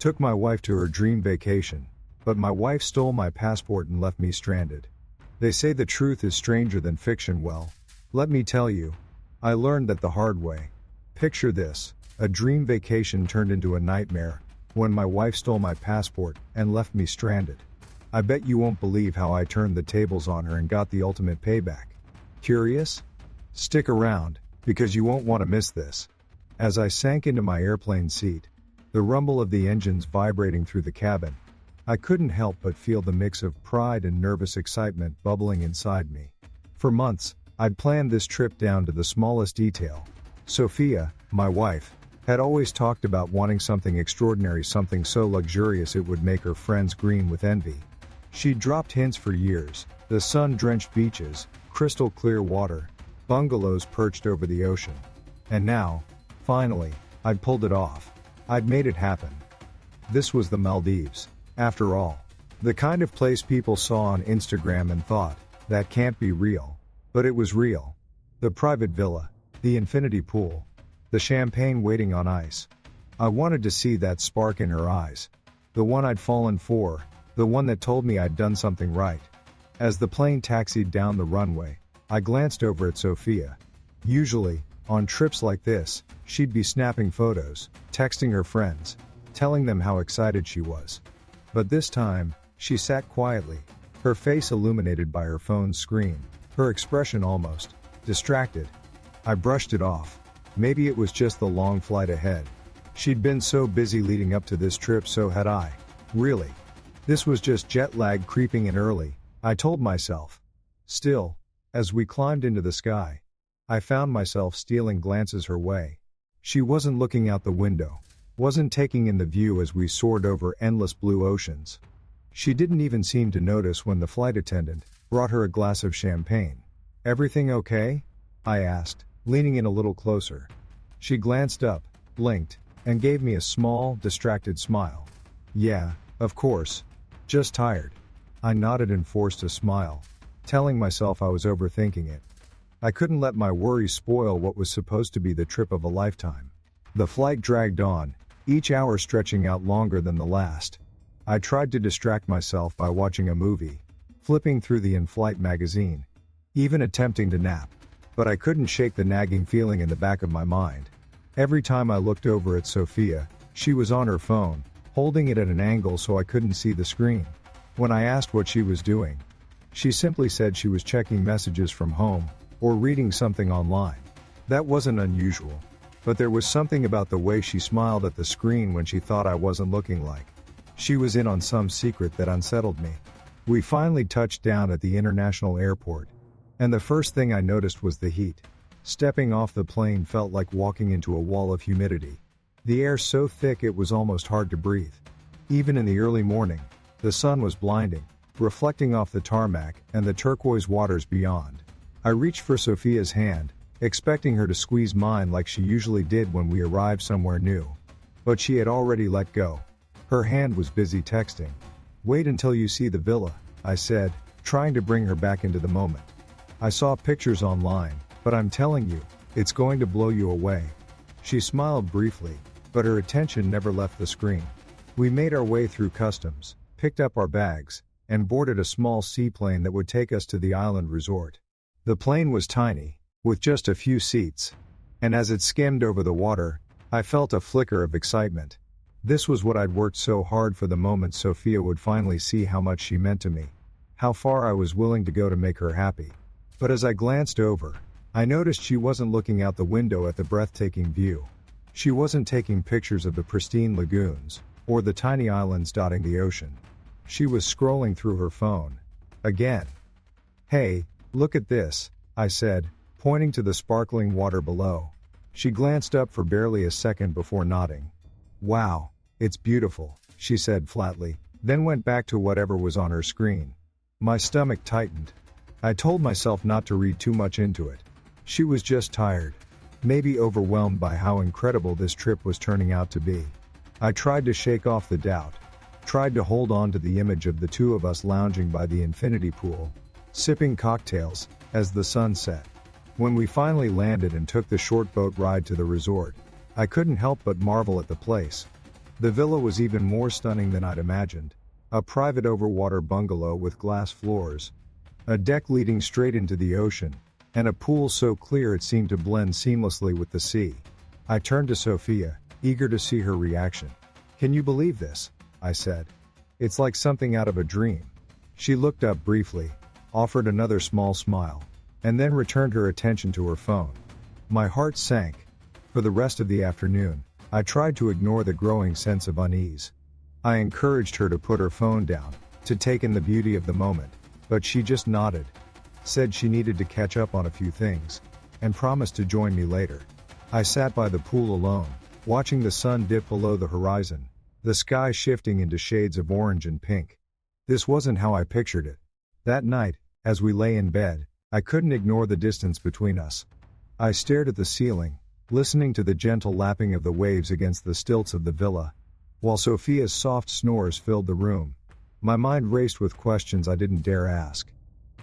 Took my wife to her dream vacation, but my wife stole my passport and left me stranded. They say the truth is stranger than fiction. Well, let me tell you, I learned that the hard way. Picture this, a dream vacation turned into a nightmare when my wife stole my passport and left me stranded. I bet you won't believe how I turned the tables on her and got the ultimate payback. Curious? Stick around, because you won't want to miss this. As I sank into my airplane seat, the rumble of the engines vibrating through the cabin, I couldn't help but feel the mix of pride and nervous excitement bubbling inside me. For months, I'd planned this trip down to the smallest detail. Sophia, my wife, had always talked about wanting something extraordinary, something so luxurious it would make her friends green with envy. She'd dropped hints for years: the sun-drenched beaches, crystal clear water, bungalows perched over the ocean. And now, finally, I'd pulled it off. I'd made it happen. This was the Maldives, after all. The kind of place people saw on Instagram and thought, that can't be real. But it was real. The private villa, the infinity pool, the champagne waiting on ice. I wanted to see that spark in her eyes. The one I'd fallen for, the one that told me I'd done something right. As the plane taxied down the runway, I glanced over at Sophia. Usually, on trips like this, she'd be snapping photos, texting her friends, telling them how excited she was. But this time, she sat quietly, her face illuminated by her phone's screen, her expression almost distracted. I brushed it off. Maybe it was just the long flight ahead. She'd been so busy leading up to this trip, so had I. Really. This was just jet lag creeping in early, I told myself. Still, as we climbed into the sky, I found myself stealing glances her way. She wasn't looking out the window, wasn't taking in the view as we soared over endless blue oceans. She didn't even seem to notice when the flight attendant brought her a glass of champagne. "Everything okay?" I asked, leaning in a little closer. She glanced up, blinked, and gave me a small, distracted smile. "Yeah, of course. Just tired." I nodded and forced a smile, telling myself I was overthinking it. I couldn't let my worries spoil what was supposed to be the trip of a lifetime. The flight dragged on, each hour stretching out longer than the last. I tried to distract myself by watching a movie, flipping through the in-flight magazine, even attempting to nap. But I couldn't shake the nagging feeling in the back of my mind. Every time I looked over at Sophia, she was on her phone, holding it at an angle so I couldn't see the screen. When I asked what she was doing, she simply said she was checking messages from home, or reading something online. That wasn't unusual, but there was something about the way she smiled at the screen when she thought I wasn't looking, like she was in on some secret that unsettled me. We finally touched down at the international airport, and the first thing I noticed was the heat. Stepping off the plane felt like walking into a wall of humidity. The air so thick it was almost hard to breathe. Even in the early morning, the sun was blinding, reflecting off the tarmac and the turquoise waters beyond. I reached for Sophia's hand, expecting her to squeeze mine like she usually did when we arrived somewhere new. But she had already let go. Her hand was busy texting. "Wait until you see the villa," I said, trying to bring her back into the moment. "I saw pictures online, but I'm telling you, it's going to blow you away." She smiled briefly, but her attention never left the screen. We made our way through customs, picked up our bags, and boarded a small seaplane that would take us to the island resort. The plane was tiny, with just a few seats, and as it skimmed over the water, I felt a flicker of excitement. This was what I'd worked so hard for, the moment Sophia would finally see how much she meant to me, how far I was willing to go to make her happy. But as I glanced over, I noticed she wasn't looking out the window at the breathtaking view. She wasn't taking pictures of the pristine lagoons, or the tiny islands dotting the ocean. She was scrolling through her phone. Again. "Hey, look at this," I said, pointing to the sparkling water below. She glanced up for barely a second before nodding. "Wow, it's beautiful," she said flatly, then went back to whatever was on her screen. My stomach tightened. I told myself not to read too much into it. She was just tired, maybe overwhelmed by how incredible this trip was turning out to be. I tried to shake off the doubt, tried to hold on to the image of the two of us lounging by the infinity pool, sipping cocktails, as the sun set. When we finally landed and took the short boat ride to the resort, I couldn't help but marvel at the place. The villa was even more stunning than I'd imagined. A private overwater bungalow with glass floors, a deck leading straight into the ocean, and a pool so clear it seemed to blend seamlessly with the sea. I turned to Sophia, eager to see her reaction. "Can you believe this?" I said. "It's like something out of a dream." She looked up briefly, offered another small smile, and then returned her attention to her phone. My heart sank. For the rest of the afternoon, I tried to ignore the growing sense of unease. I encouraged her to put her phone down, to take in the beauty of the moment, but she just nodded, said she needed to catch up on a few things, and promised to join me later. I sat by the pool alone, watching the sun dip below the horizon, the sky shifting into shades of orange and pink. This wasn't how I pictured it. That night, as we lay in bed, I couldn't ignore the distance between us. I stared at the ceiling, listening to the gentle lapping of the waves against the stilts of the villa, while Sophia's soft snores filled the room. My mind raced with questions I didn't dare ask.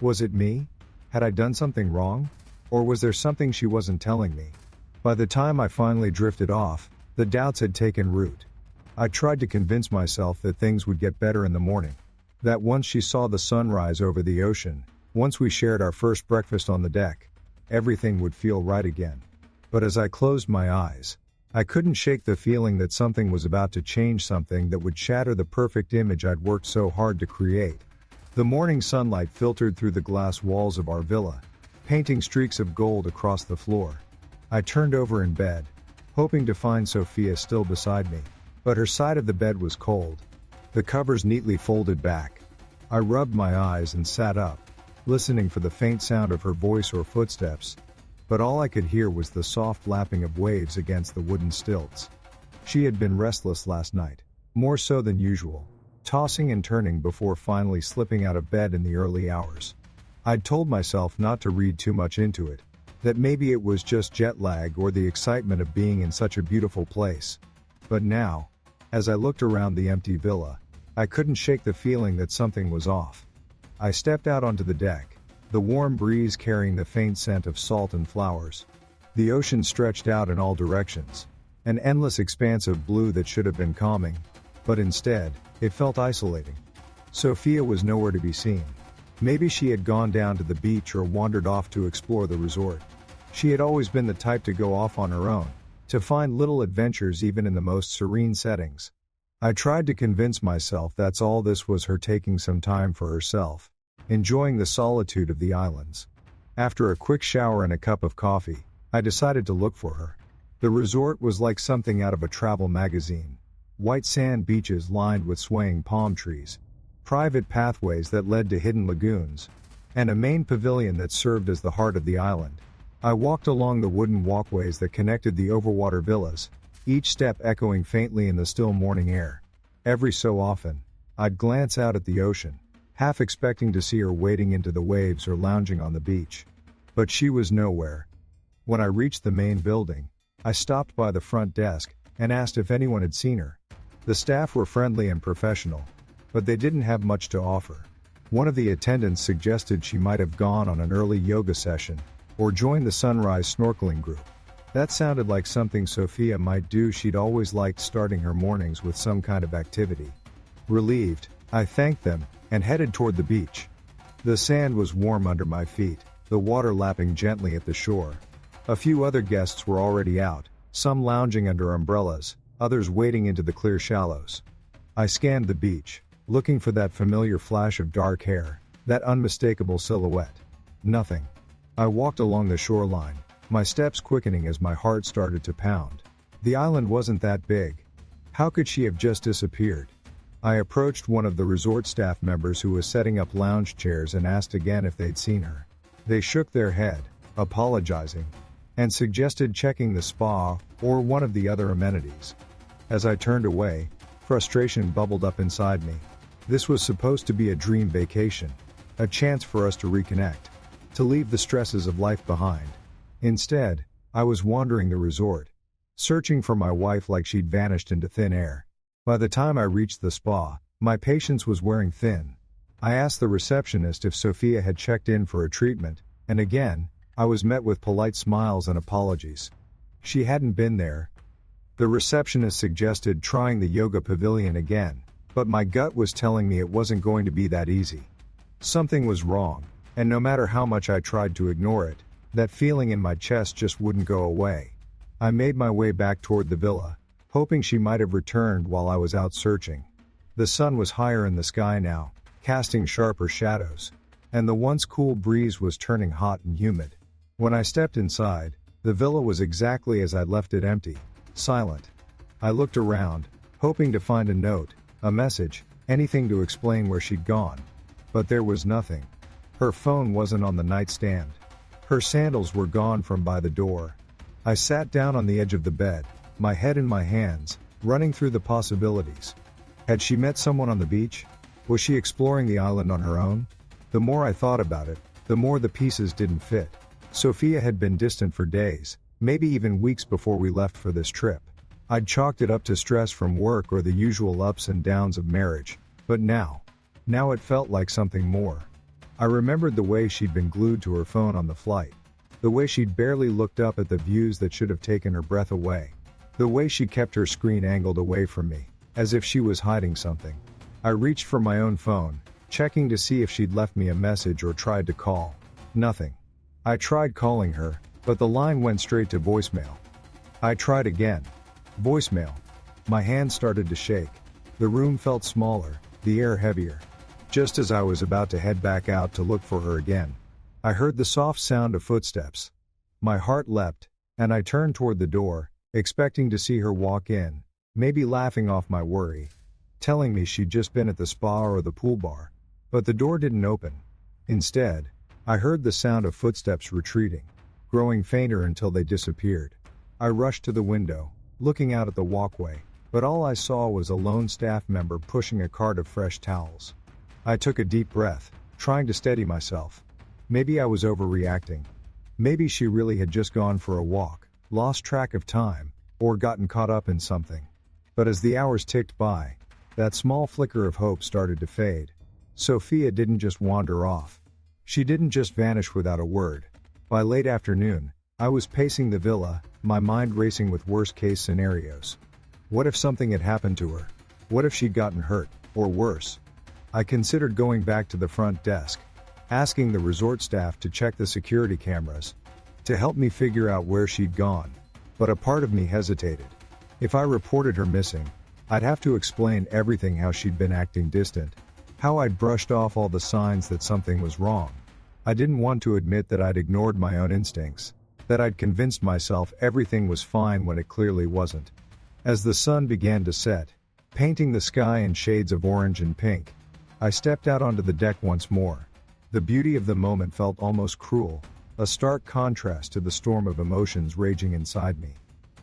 Was it me? Had I done something wrong? Or was there something she wasn't telling me? By the time I finally drifted off, the doubts had taken root. I tried to convince myself that things would get better in the morning. That once she saw the sunrise over the ocean, once we shared our first breakfast on the deck, everything would feel right again. But as I closed my eyes, I couldn't shake the feeling that something was about to change, something that would shatter the perfect image I'd worked so hard to create. The morning sunlight filtered through the glass walls of our villa, painting streaks of gold across the floor. I turned over in bed, hoping to find Sophia still beside me, but her side of the bed was cold, the covers neatly folded back. I rubbed my eyes and sat up, listening for the faint sound of her voice or footsteps, but all I could hear was the soft lapping of waves against the wooden stilts. She had been restless last night, more so than usual, tossing and turning before finally slipping out of bed in the early hours. I'd told myself not to read too much into it, that maybe it was just jet lag or the excitement of being in such a beautiful place. But now, as I looked around the empty villa, I couldn't shake the feeling that something was off. I stepped out onto the deck, the warm breeze carrying the faint scent of salt and flowers. The ocean stretched out in all directions, an endless expanse of blue that should have been calming, but instead, it felt isolating. Sophia was nowhere to be seen. Maybe she had gone down to the beach or wandered off to explore the resort. She had always been the type to go off on her own, to find little adventures even in the most serene settings. I tried to convince myself that's all this was, her taking some time for herself, enjoying the solitude of the islands. After a quick shower and a cup of coffee, I decided to look for her. The resort was like something out of a travel magazine. White sand beaches lined with swaying palm trees, private pathways that led to hidden lagoons, and a main pavilion that served as the heart of the island. I walked along the wooden walkways that connected the overwater villas, each step echoing faintly in the still morning air. Every so often, I'd glance out at the ocean, half expecting to see her wading into the waves or lounging on the beach. But she was nowhere. When I reached the main building, I stopped by the front desk and asked if anyone had seen her. The staff were friendly and professional, but they didn't have much to offer. One of the attendants suggested she might have gone on an early yoga session, or joined the sunrise snorkeling group. That sounded like something Sophia might do. She'd always liked starting her mornings with some kind of activity. Relieved, I thanked them, and headed toward the beach. The sand was warm under my feet, the water lapping gently at the shore. A few other guests were already out, some lounging under umbrellas, others wading into the clear shallows. I scanned the beach, looking for that familiar flash of dark hair, that unmistakable silhouette. Nothing. I walked along the shoreline, my steps quickening as my heart started to pound. The island wasn't that big. How could she have just disappeared? I approached one of the resort staff members who was setting up lounge chairs and asked again if they'd seen her. They shook their head, apologizing, and suggested checking the spa or one of the other amenities. As I turned away, frustration bubbled up inside me. This was supposed to be a dream vacation, a chance for us to reconnect, to leave the stresses of life behind. Instead, I was wandering the resort, searching for my wife like she'd vanished into thin air. By the time I reached the spa, my patience was wearing thin. I asked the receptionist if Sophia had checked in for a treatment, and again, I was met with polite smiles and apologies. She hadn't been there. The receptionist suggested trying the yoga pavilion again, but my gut was telling me it wasn't going to be that easy. Something was wrong, and no matter how much I tried to ignore it, that feeling in my chest just wouldn't go away. I made my way back toward the villa, hoping she might have returned while I was out searching. The sun was higher in the sky now, casting sharper shadows, and the once cool breeze was turning hot and humid. When I stepped inside, the villa was exactly as I'd left it, empty, silent. I looked around, hoping to find a note, a message, anything to explain where she'd gone. But there was nothing. Her phone wasn't on the nightstand. Her sandals were gone from by the door. I sat down on the edge of the bed, my head in my hands, running through the possibilities. Had she met someone on the beach? Was she exploring the island on her own? The more I thought about it, the more the pieces didn't fit. Sophia had been distant for days, maybe even weeks before we left for this trip. I'd chalked it up to stress from work or the usual ups and downs of marriage, but now it felt like something more. I remembered the way she'd been glued to her phone on the flight. The way she'd barely looked up at the views that should have taken her breath away. The way she kept her screen angled away from me, as if she was hiding something. I reached for my own phone, checking to see if she'd left me a message or tried to call. Nothing. I tried calling her, but the line went straight to voicemail. I tried again. Voicemail. My hands started to shake. The room felt smaller, the air heavier. Just as I was about to head back out to look for her again, I heard the soft sound of footsteps. My heart leapt, and I turned toward the door, expecting to see her walk in, maybe laughing off my worry, telling me she'd just been at the spa or the pool bar. But the door didn't open. Instead, I heard the sound of footsteps retreating, growing fainter until they disappeared. I rushed to the window, looking out at the walkway, but all I saw was a lone staff member pushing a cart of fresh towels. I took a deep breath, trying to steady myself. Maybe I was overreacting. Maybe she really had just gone for a walk, lost track of time, or gotten caught up in something. But as the hours ticked by, that small flicker of hope started to fade. Sophia didn't just wander off. She didn't just vanish without a word. By late afternoon, I was pacing the villa, my mind racing with worst-case scenarios. What if something had happened to her? What if she'd gotten hurt, or worse? I considered going back to the front desk, asking the resort staff to check the security cameras, to help me figure out where she'd gone. But a part of me hesitated. If I reported her missing, I'd have to explain everything: how she'd been acting distant, how I'd brushed off all the signs that something was wrong. I didn't want to admit that I'd ignored my own instincts, that I'd convinced myself everything was fine when it clearly wasn't. As the sun began to set, painting the sky in shades of orange and pink, I stepped out onto the deck once more. The beauty of the moment felt almost cruel, a stark contrast to the storm of emotions raging inside me.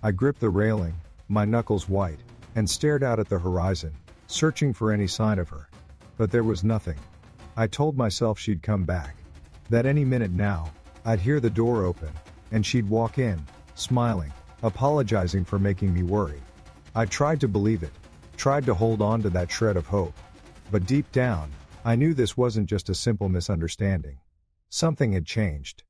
I gripped the railing, my knuckles white, and stared out at the horizon, searching for any sign of her. But there was nothing. I told myself she'd come back, that any minute now, I'd hear the door open, and she'd walk in, smiling, apologizing for making me worry. I tried to believe it, tried to hold on to that shred of hope. But deep down, I knew this wasn't just a simple misunderstanding. Something had changed.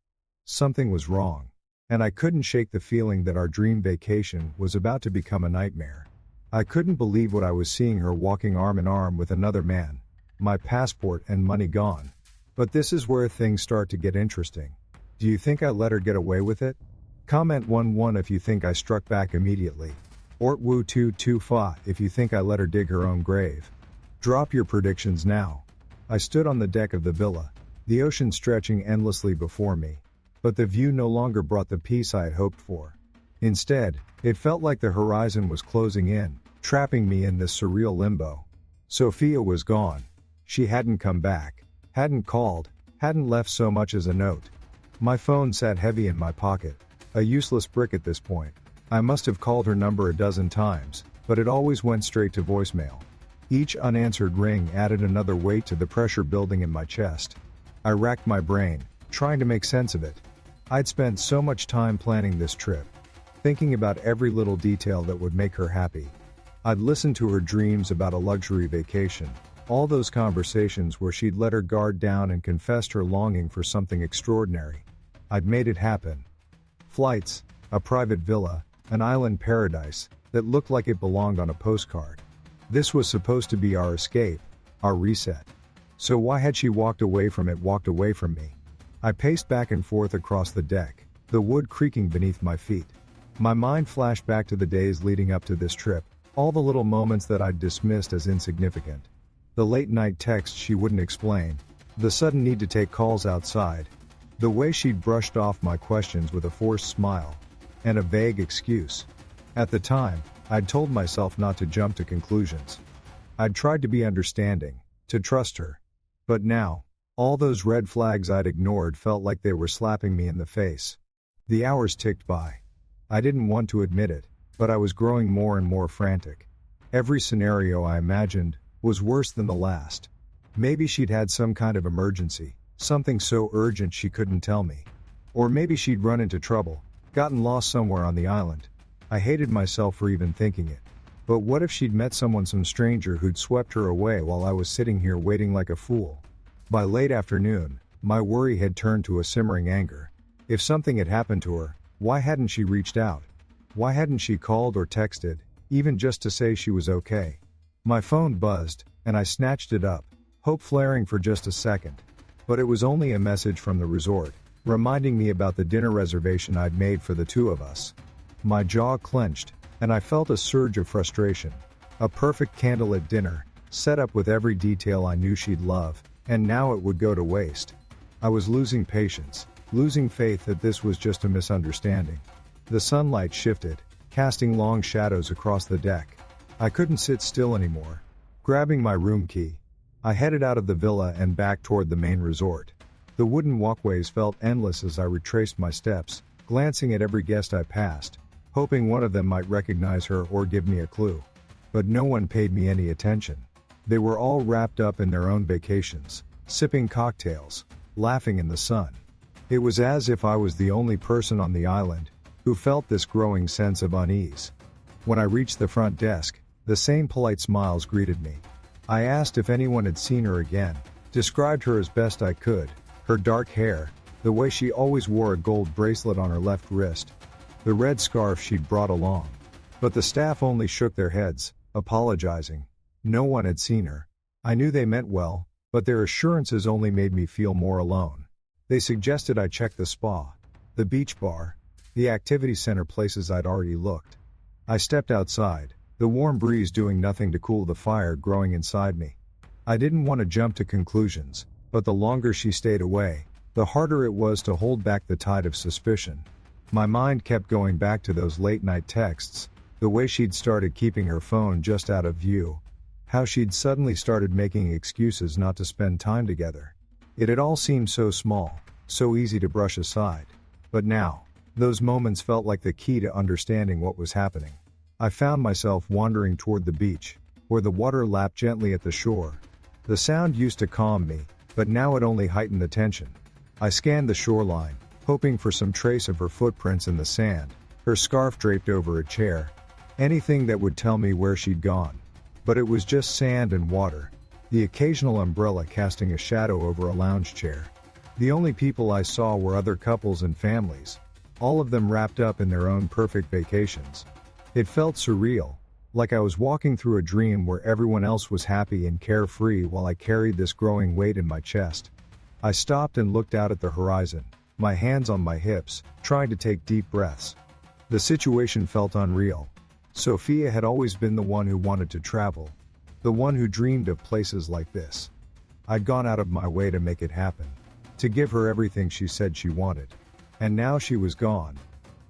Something was wrong. And I couldn't shake the feeling that our dream vacation was about to become a nightmare. I couldn't believe what I was seeing: her walking arm in arm with another man, my passport and money gone. But this is where things start to get interesting. Do you think I let her get away with it? Comment 11 if you think I struck back immediately. Ortwoo225 if you think I let her dig her own grave. Drop your predictions now. I stood on the deck of the villa, the ocean stretching endlessly before me. But the view no longer brought the peace I had hoped for. Instead, it felt like the horizon was closing in, trapping me in this surreal limbo. Sophia was gone. She hadn't come back, hadn't called, hadn't left so much as a note. My phone sat heavy in my pocket, a useless brick at this point. I must have called her number a dozen times, but it always went straight to voicemail. Each unanswered ring added another weight to the pressure building in my chest. I racked my brain, trying to make sense of it. I'd spent so much time planning this trip, thinking about every little detail that would make her happy. I'd listened to her dreams about a luxury vacation, all those conversations where she'd let her guard down and confessed her longing for something extraordinary. I'd made it happen. Flights, a private villa, an island paradise, that looked like it belonged on a postcard. This was supposed to be our escape, our reset. So why had she walked away from me? I paced back and forth across the deck, the wood creaking beneath my feet. My mind flashed back to the days leading up to this trip, all the little moments that I'd dismissed as insignificant. The late-night texts she wouldn't explain, the sudden need to take calls outside, the way she'd brushed off my questions with a forced smile, and a vague excuse. At the time, I'd told myself not to jump to conclusions. I'd tried to be understanding, to trust her. But now, all those red flags I'd ignored felt like they were slapping me in the face. The hours ticked by. I didn't want to admit it, but I was growing more and more frantic. Every scenario I imagined was worse than the last. Maybe she'd had some kind of emergency, something so urgent she couldn't tell me. Or maybe she'd run into trouble, gotten lost somewhere on the island. I hated myself for even thinking it. But what if she'd met some stranger who'd swept her away while I was sitting here waiting like a fool? By late afternoon, my worry had turned to a simmering anger. If something had happened to her, why hadn't she reached out? Why hadn't she called or texted, even just to say she was okay? My phone buzzed, and I snatched it up, hope flaring for just a second. But it was only a message from the resort, reminding me about the dinner reservation I'd made for the two of us. My jaw clenched, and I felt a surge of frustration. A perfect candlelit dinner, set up with every detail I knew she'd love, and now it would go to waste. I was losing patience, losing faith that this was just a misunderstanding. The sunlight shifted, casting long shadows across the deck. I couldn't sit still anymore. Grabbing my room key, I headed out of the villa and back toward the main resort. The wooden walkways felt endless as I retraced my steps, glancing at every guest I passed, hoping one of them might recognize her or give me a clue. But no one paid me any attention. They were all wrapped up in their own vacations, sipping cocktails, laughing in the sun. It was as if I was the only person on the island who felt this growing sense of unease. When I reached the front desk, the same polite smiles greeted me. I asked if anyone had seen her again, described her as best I could, her dark hair, the way she always wore a gold bracelet on her left wrist, the red scarf she'd brought along. But the staff only shook their heads, apologizing. No one had seen her. I knew they meant well, but their assurances only made me feel more alone. They suggested I check the spa, the beach bar, the activity center, places I'd already looked. I stepped outside, the warm breeze doing nothing to cool the fire growing inside me. I didn't want to jump to conclusions, but the longer she stayed away, the harder it was to hold back the tide of suspicion. My mind kept going back to those late-night texts, the way she'd started keeping her phone just out of view, how she'd suddenly started making excuses not to spend time together. It had all seemed so small, so easy to brush aside. But now, those moments felt like the key to understanding what was happening. I found myself wandering toward the beach, where the water lapped gently at the shore. The sound used to calm me, but now it only heightened the tension. I scanned the shoreline, hoping for some trace of her footprints in the sand, her scarf draped over a chair, anything that would tell me where she'd gone. But it was just sand and water, the occasional umbrella casting a shadow over a lounge chair. The only people I saw were other couples and families, all of them wrapped up in their own perfect vacations. It felt surreal, like I was walking through a dream where everyone else was happy and carefree while I carried this growing weight in my chest. I stopped and looked out at the horizon, my hands on my hips, trying to take deep breaths. The situation felt unreal. Sophia had always been the one who wanted to travel, the one who dreamed of places like this. I'd gone out of my way to make it happen, to give her everything she said she wanted. And now she was gone.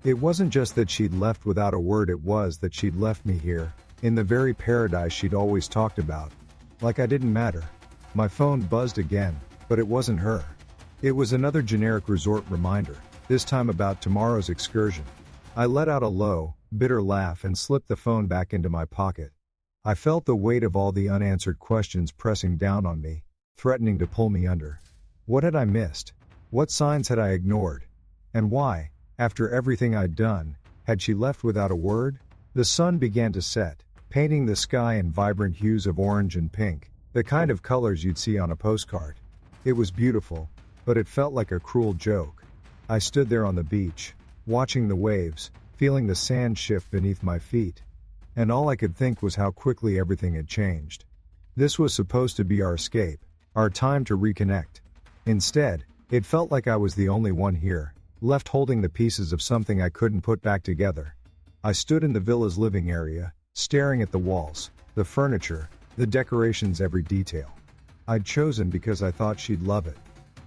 It wasn't just that she'd left without a word, it was that she'd left me here, in the very paradise she'd always talked about. Like I didn't matter. My phone buzzed again, but it wasn't her. It was another generic resort reminder, this time about tomorrow's excursion. I let out a low, bitter laugh and slipped the phone back into my pocket. I felt the weight of all the unanswered questions pressing down on me, threatening to pull me under. What had I missed? What signs had I ignored? And why, after everything I'd done, had she left without a word? The sun began to set, painting the sky in vibrant hues of orange and pink, the kind of colors you'd see on a postcard. It was beautiful, but it felt like a cruel joke. I stood there on the beach, watching the waves, feeling the sand shift beneath my feet. and all I could think was how quickly everything had changed. This was supposed to be our escape, our time to reconnect. Instead, it felt like I was the only one here, left holding the pieces of something I couldn't put back together. I stood in the villa's living area, staring at the walls, the furniture, the decorations, every detail. I'd chosen because I thought she'd love it.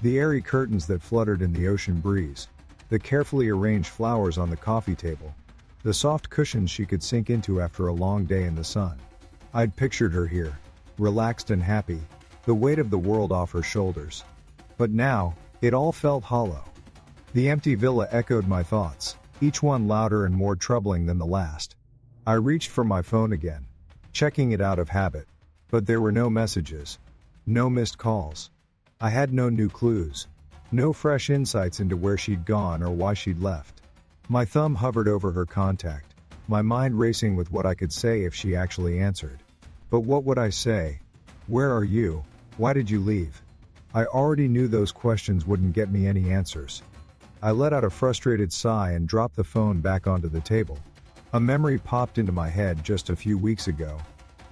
The airy curtains that fluttered in the ocean breeze, the carefully arranged flowers on the coffee table, the soft cushions she could sink into after a long day in the sun. I'd pictured her here, relaxed and happy, the weight of the world off her shoulders. But now, it all felt hollow. The empty villa echoed my thoughts, each one louder and more troubling than the last. I reached for my phone again, checking it out of habit, but there were no messages, no missed calls. I had no new clues, no fresh insights into where she'd gone or why she'd left. My thumb hovered over her contact, my mind racing with what I could say if she actually answered. But what would I say? Where are you? Why did you leave? I already knew those questions wouldn't get me any answers. I let out a frustrated sigh and dropped the phone back onto the table. A memory popped into my head just a few weeks ago.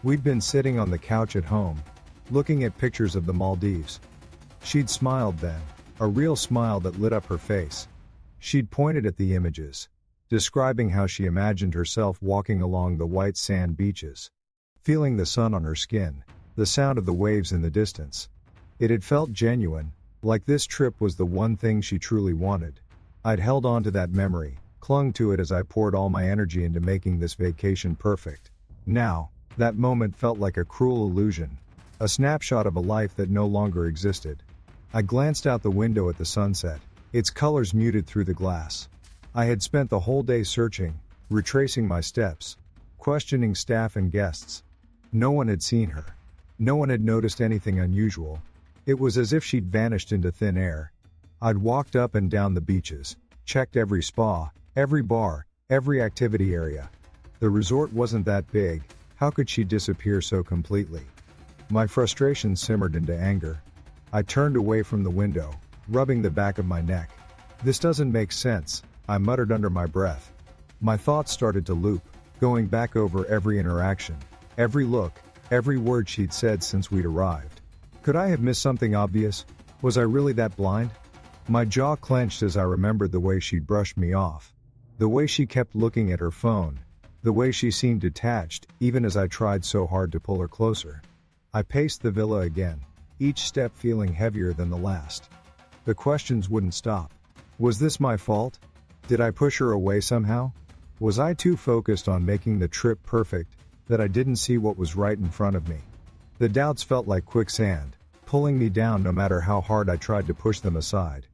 We'd been sitting on the couch at home, looking at pictures of the Maldives. She'd smiled then, a real smile that lit up her face. She'd pointed at the images, describing how she imagined herself walking along the white sand beaches, feeling the sun on her skin, the sound of the waves in the distance. It had felt genuine, like this trip was the one thing she truly wanted. I'd held on to that memory, clung to it as I poured all my energy into making this vacation perfect. Now, that moment felt like a cruel illusion, a snapshot of a life that no longer existed. I glanced out the window at the sunset, its colors muted through the glass. I had spent the whole day searching, retracing my steps, questioning staff and guests. No one had seen her. No one had noticed anything unusual. It was as if she'd vanished into thin air. I'd walked up and down the beaches, checked every spa, every bar, every activity area. The resort wasn't that big, how could she disappear so completely? My frustration simmered into anger. I turned away from the window, rubbing the back of my neck. This doesn't make sense, I muttered under my breath. My thoughts started to loop, going back over every interaction, every look, every word she'd said since we'd arrived. Could I have missed something obvious? Was I really that blind? My jaw clenched as I remembered the way she'd brushed me off. The way she kept looking at her phone. The way she seemed detached, even as I tried so hard to pull her closer. I paced the villa again, each step feeling heavier than the last. The questions wouldn't stop. Was this my fault? Did I push her away somehow? Was I too focused on making the trip perfect that I didn't see what was right in front of me? The doubts felt like quicksand, pulling me down no matter how hard I tried to push them aside.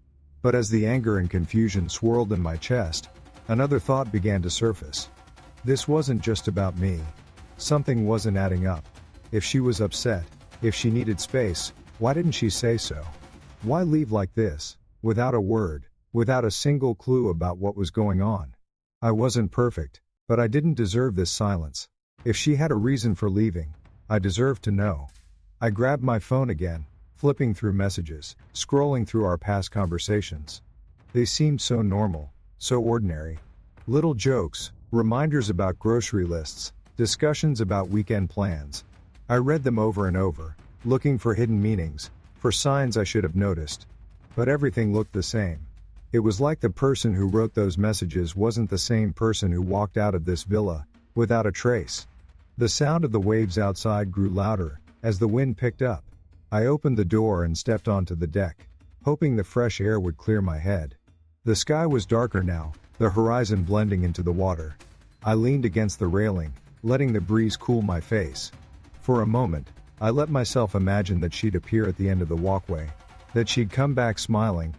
But as the anger and confusion swirled in my chest, another thought began to surface. This wasn't just about me. Something wasn't adding up. If she was upset, if she needed space, why didn't she say so? Why leave like this, without a word, without a single clue about what was going on? I wasn't perfect, but I didn't deserve this silence. If she had a reason for leaving, I deserved to know. I grabbed my phone again, flipping through messages, scrolling through our past conversations. They seemed so normal, so ordinary. Little jokes, reminders about grocery lists, discussions about weekend plans. I read them over and over, looking for hidden meanings, for signs I should have noticed. But everything looked the same. It was like the person who wrote those messages wasn't the same person who walked out of this villa, without a trace. The sound of the waves outside grew louder, as the wind picked up. I opened the door and stepped onto the deck, hoping the fresh air would clear my head. The sky was darker now, the horizon blending into the water. I leaned against the railing, letting the breeze cool my face. For a moment, I let myself imagine that she'd appear at the end of the walkway, that she'd come back smiling,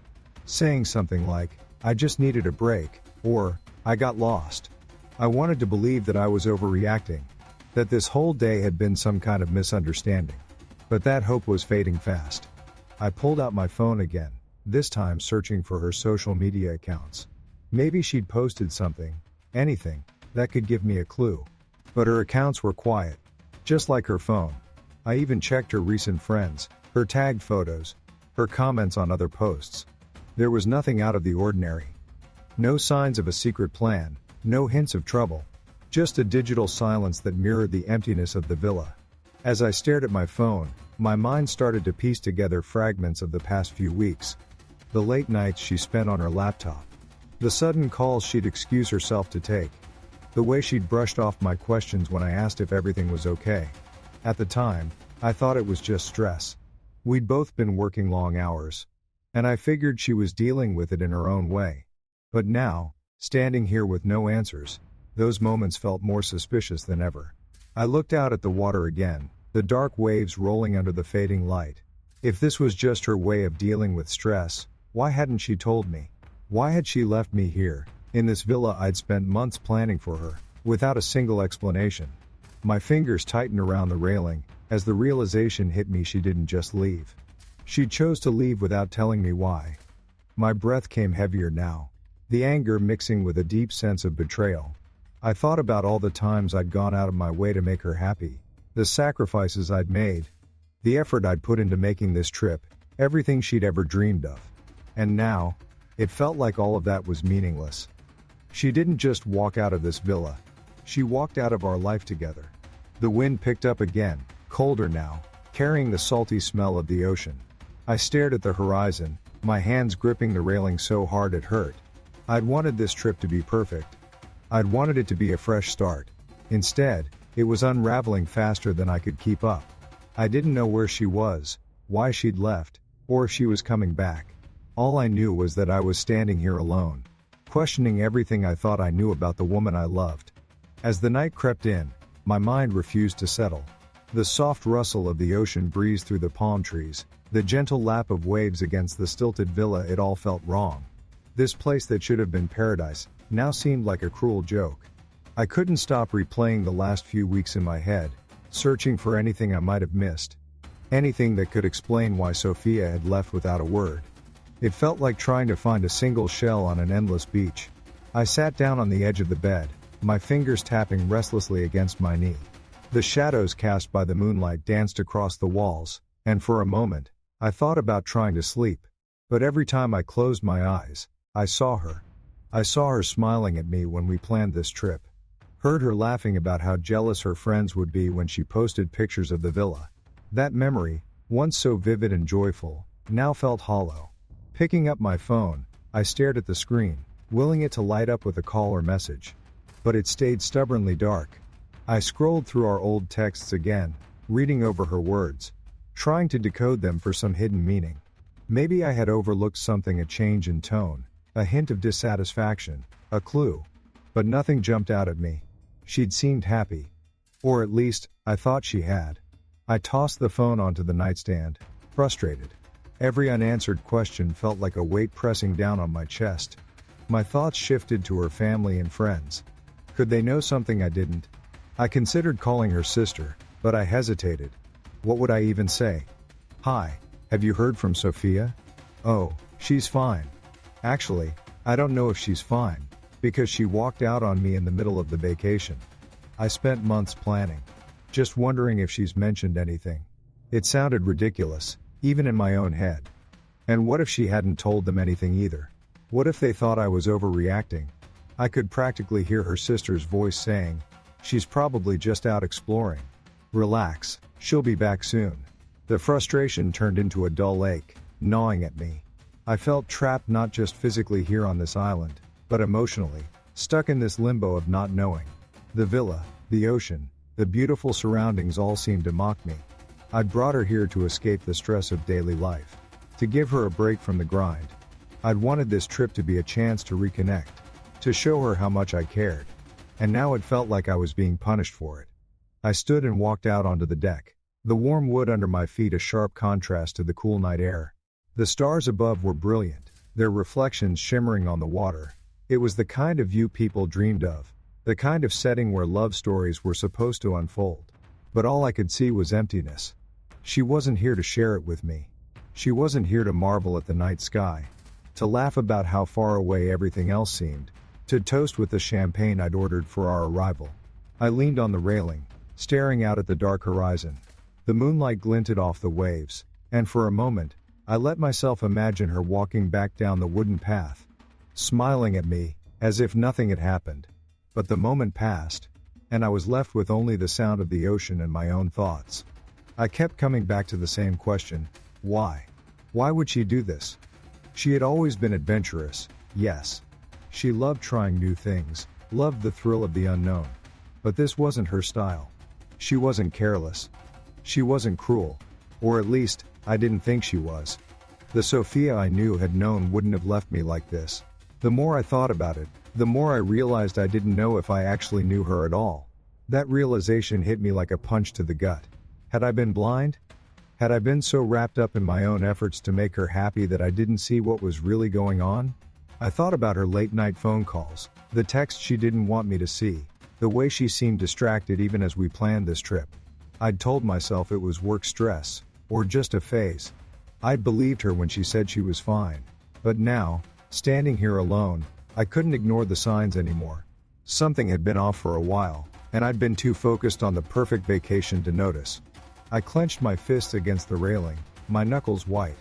saying something like, "I just needed a break," or, "I got lost." I wanted to believe that I was overreacting, that this whole day had been some kind of misunderstanding. But that hope was fading fast. I pulled out my phone again, this time searching for her social media accounts. Maybe she'd posted something, anything, that could give me a clue. But her accounts were quiet, just like her phone. I even checked her recent friends, her tagged photos, her comments on other posts. There was nothing out of the ordinary. No signs of a secret plan, no hints of trouble. Just a digital silence that mirrored the emptiness of the villa. As I stared at my phone, my mind started to piece together fragments of the past few weeks. The late nights she spent on her laptop. The sudden calls she'd excuse herself to take. The way she'd brushed off my questions when I asked if everything was okay. At the time, I thought it was just stress. We'd both been working long hours. And I figured she was dealing with it in her own way. But now, standing here with no answers, those moments felt more suspicious than ever. I looked out at the water again, the dark waves rolling under the fading light. If this was just her way of dealing with stress, why hadn't she told me? Why had she left me here, in this villa I'd spent months planning for her, without a single explanation? My fingers tightened around the railing, as the realization hit me she didn't just leave. She chose to leave without telling me why. My breath came heavier now, the anger mixing with a deep sense of betrayal. I thought about all the times I'd gone out of my way to make her happy, the sacrifices I'd made, the effort I'd put into making this trip, everything she'd ever dreamed of. And now, it felt like all of that was meaningless. She didn't just walk out of this villa. She walked out of our life together. The wind picked up again, colder now, carrying the salty smell of the ocean. I stared at the horizon, my hands gripping the railing so hard it hurt. I'd wanted this trip to be perfect. I'd wanted it to be a fresh start. Instead, it was unraveling faster than I could keep up. I didn't know where she was, why she'd left, or if she was coming back. All I knew was that I was standing here alone, questioning everything I thought I knew about the woman I loved. As the night crept in, my mind refused to settle. The soft rustle of the ocean breeze through the palm trees, the gentle lap of waves against the stilted villa, it all felt wrong. This place that should have been paradise now seemed like a cruel joke. I couldn't stop replaying the last few weeks in my head, searching for anything I might have missed. Anything that could explain why Sophia had left without a word. It felt like trying to find a single shell on an endless beach. I sat down on the edge of the bed, my fingers tapping restlessly against my knee. The shadows cast by the moonlight danced across the walls, and for a moment, I thought about trying to sleep. But every time I closed my eyes, I saw her. I saw her smiling at me when we planned this trip. Heard her laughing about how jealous her friends would be when she posted pictures of the villa. That memory, once so vivid and joyful, now felt hollow. Picking up my phone, I stared at the screen, willing it to light up with a call or message. But it stayed stubbornly dark. I scrolled through our old texts again, reading over her words, trying to decode them for some hidden meaning. Maybe I had overlooked something, a change in tone, a hint of dissatisfaction, a clue. But nothing jumped out at me. She'd seemed happy. Or at least, I thought she had. I tossed the phone onto the nightstand, frustrated. Every unanswered question felt like a weight pressing down on my chest. My thoughts shifted to her family and friends. Could they know something I didn't? I considered calling her sister, but I hesitated. What would I even say? Hi, have you heard from Sophia? Oh, she's fine. Actually, I don't know if she's fine, because she walked out on me in the middle of the vacation. I spent months planning, just wondering if she's mentioned anything. It sounded ridiculous, even in my own head. And what if she hadn't told them anything either? What if they thought I was overreacting? I could practically hear her sister's voice saying, "She's probably just out exploring. Relax, she'll be back soon." The frustration turned into a dull ache, gnawing at me. I felt trapped not just physically here on this island, but emotionally, stuck in this limbo of not knowing. The villa, the ocean, the beautiful surroundings all seemed to mock me. I'd brought her here to escape the stress of daily life, to give her a break from the grind. I'd wanted this trip to be a chance to reconnect, to show her how much I cared. And now it felt like I was being punished for it. I stood and walked out onto the deck, the warm wood under my feet a sharp contrast to the cool night air. The stars above were brilliant, their reflections shimmering on the water. It was the kind of view people dreamed of, the kind of setting where love stories were supposed to unfold. But all I could see was emptiness. She wasn't here to share it with me. She wasn't here to marvel at the night sky, to laugh about how far away everything else seemed, to toast with the champagne I'd ordered for our arrival. I leaned on the railing, staring out at the dark horizon. The moonlight glinted off the waves, and for a moment, I let myself imagine her walking back down the wooden path, smiling at me, as if nothing had happened. But the moment passed, and I was left with only the sound of the ocean and my own thoughts. I kept coming back to the same question: why? Why would she do this? She had always been adventurous, yes. She loved trying new things, loved the thrill of the unknown. But this wasn't her style. She wasn't careless. She wasn't cruel. Or at least, I didn't think she was. The Sophia I knew had known wouldn't have left me like this. The more I thought about it, the more I realized I didn't know if I actually knew her at all. That realization hit me like a punch to the gut. Had I been blind? Had I been so wrapped up in my own efforts to make her happy that I didn't see what was really going on? I thought about her late-night phone calls, the texts she didn't want me to see, the way she seemed distracted even as we planned this trip. I'd told myself it was work stress, or just a phase. I'd believed her when she said she was fine. But now, standing here alone, I couldn't ignore the signs anymore. Something had been off for a while, and I'd been too focused on the perfect vacation to notice. I clenched my fists against the railing, my knuckles white.